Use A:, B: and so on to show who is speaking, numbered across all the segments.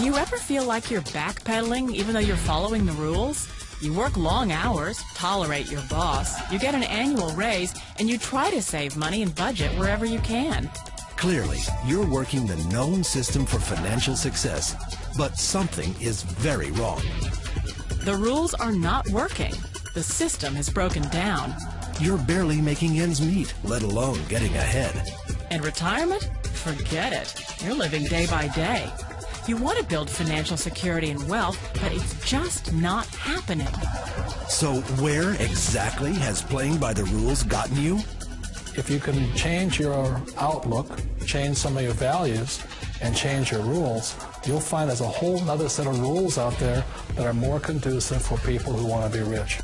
A: Do you ever feel like you're backpedaling even though you're following the rules? You work long hours, tolerate your boss, you get an annual raise, and you try to save money and budget wherever you can.
B: Clearly, you're working the known system for financial success, but something is very wrong.
A: The rules are not working. The system has broken down.
B: You're barely making ends meet, let alone getting ahead.
A: And retirement? Forget it. You're living day by day. You want to build financial security and wealth, but it's just not happening.
B: So where exactly has playing by the rules gotten you?
C: If you can change your outlook, change some of your values, and change your rules, you'll find there's a whole other set of rules out there that are more conducive for people who want to be rich.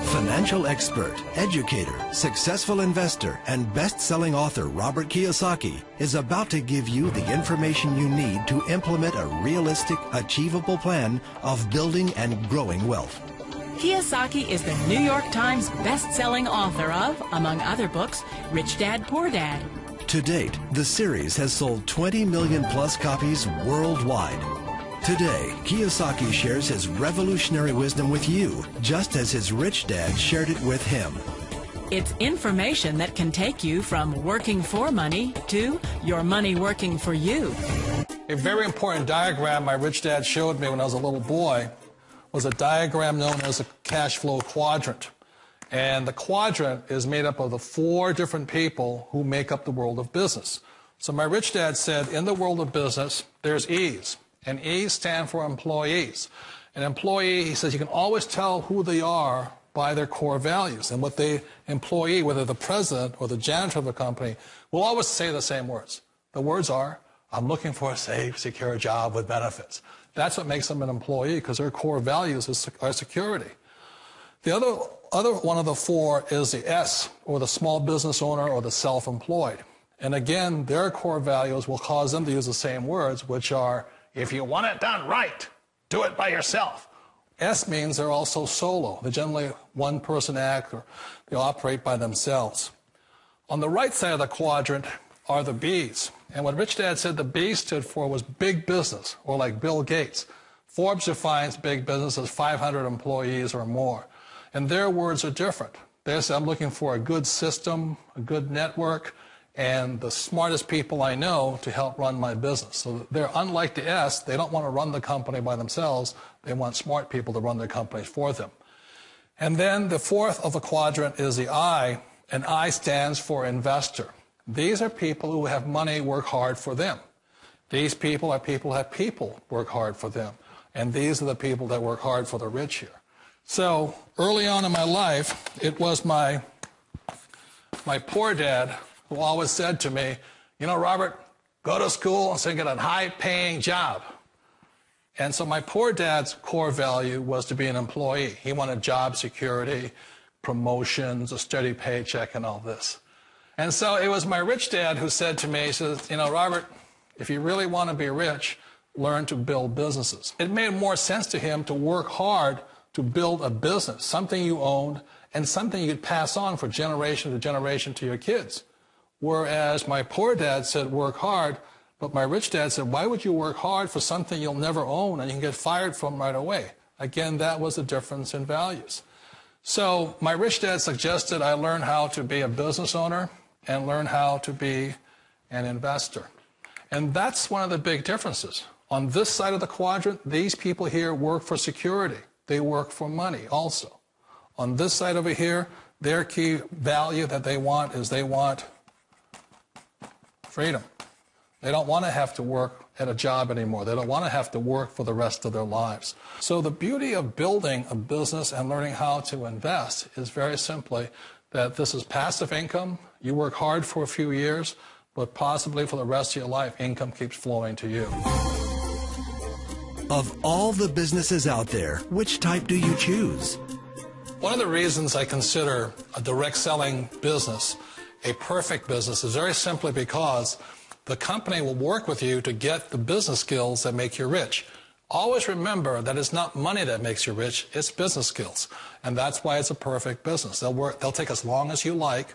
B: Financial expert, educator, successful investor, and best-selling author Robert Kiyosaki is about to give you the information you need to implement a realistic, achievable plan of building and growing wealth.
A: Kiyosaki is the New York Times best-selling author of, among other books, Rich Dad, Poor Dad.
B: To date, the series has sold 20 million plus copies worldwide. Today, Kiyosaki shares his revolutionary wisdom with you, just as his rich dad shared it with him.
A: It's information that can take you from working for money to your money working for you.
C: A very important diagram my rich dad showed me when I was a little boy was a diagram known as a cash flow quadrant. And the quadrant is made up of the 4 different people who make up the world of business. So my rich dad said, in the world of business, there's E's. And E's stand for employees. An employee, he says, you can always tell who they are by their core values. And what the employee, whether the president or the janitor of the company, will always say the same words. The words are, I'm looking for a safe, secure job with benefits. That's what makes them an employee, because their core values are security. The other one of the 4 is the S, or the small business owner or the self-employed. And again, their core values will cause them to use the same words, which are, if you want it done right, do it by yourself. S means they're also solo. They're generally one-person act, or they operate by themselves. On the right side of the quadrant are the B's. And what Rich Dad said the B stood for was big business, or like Bill Gates. Forbes defines big business as 500 employees or more. And their words are different. They say, I'm looking for a good system, a good network, and the smartest people I know to help run my business. So they're unlike the S. They don't want to run the company by themselves. They want smart people to run their companies for them. And then the 4th of the quadrant is the I, and I stands for investor. These are people who have money work hard for them. These people are people who have people work hard for them. And these are the people that work hard for the rich here. So early on in my life, it was my poor dad who always said to me, you know, Robert, go to school and so get a high-paying job. And so my poor dad's core value was to be an employee. He wanted job security, promotions, a steady paycheck, and all this. And so it was my rich dad who said to me, he says, you know, Robert, if you really want to be rich, learn to build businesses. It made more sense to him to work hard to build a business, something you owned and something you could pass on for generation to generation to your kids. Whereas my poor dad said work hard, but my rich dad said, why would you work hard for something you'll never own and you can get fired from right away? Again, that was the difference in values. So my rich dad suggested I learn how to be a business owner and learn how to be an investor. And that's one of the big differences. On this side of the quadrant, these people here work for security. They work for money also. On this side over here, their key value that they want is they want freedom. They don't want to have to work at a job anymore. They don't want to have to work for the rest of their lives. So the beauty of building a business and learning how to invest is very simply that this is passive income. You work hard for a few years, but possibly for the rest of your life, income keeps flowing to you.
B: Of all the businesses out there, which type do you choose?
C: One of the reasons I consider a direct selling business a perfect business is very simply because the company will work with you to get the business skills that make you rich. Always remember that it's not money that makes you rich, it's business skills. And that's why it's a perfect business. They'll take as long as you like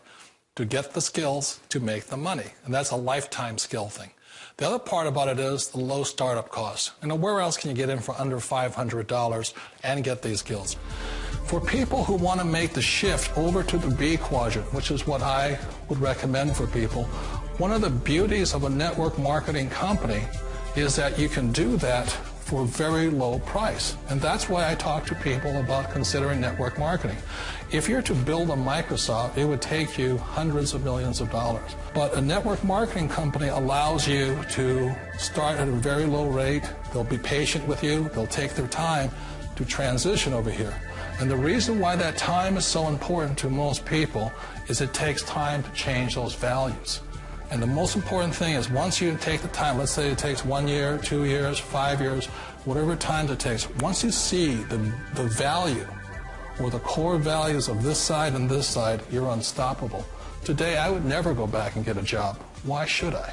C: to get the skills to make the money. And that's a lifetime skill thing. The other part about it is the low startup costs. Where else can you get in for under $500 and get these skills? For people who want to make the shift over to the B quadrant, which is what I would recommend for people, one of the beauties of a network marketing company is that you can do that for a very low price. And that's why I talk to people about considering network marketing. If you're to build a Microsoft, it would take you hundreds of millions of dollars. But a network marketing company allows you to start at a very low rate. They'll be patient with you. They'll take their time to transition over here. And the reason why that time is so important to most people is it takes time to change those values. And the most important thing is once you take the time, let's say it takes 1 year, 2 years, 5 years, whatever time it takes, once you see the value or the core values of this side and this side, you're unstoppable. Today, I would never go back and get a job. Why should I?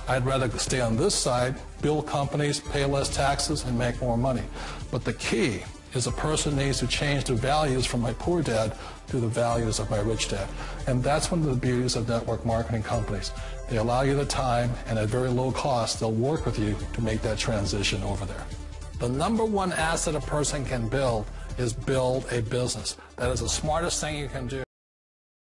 C: I'd rather stay on this side, build companies, pay less taxes, and make more money. But the key is a person needs to change the values from my poor dad to the values of my rich dad. And that's one of the beauties of network marketing companies. They allow you the time, and at very low cost, they'll work with you to make that transition over there. The number one asset a person can build is build a business. That is the smartest thing you can do.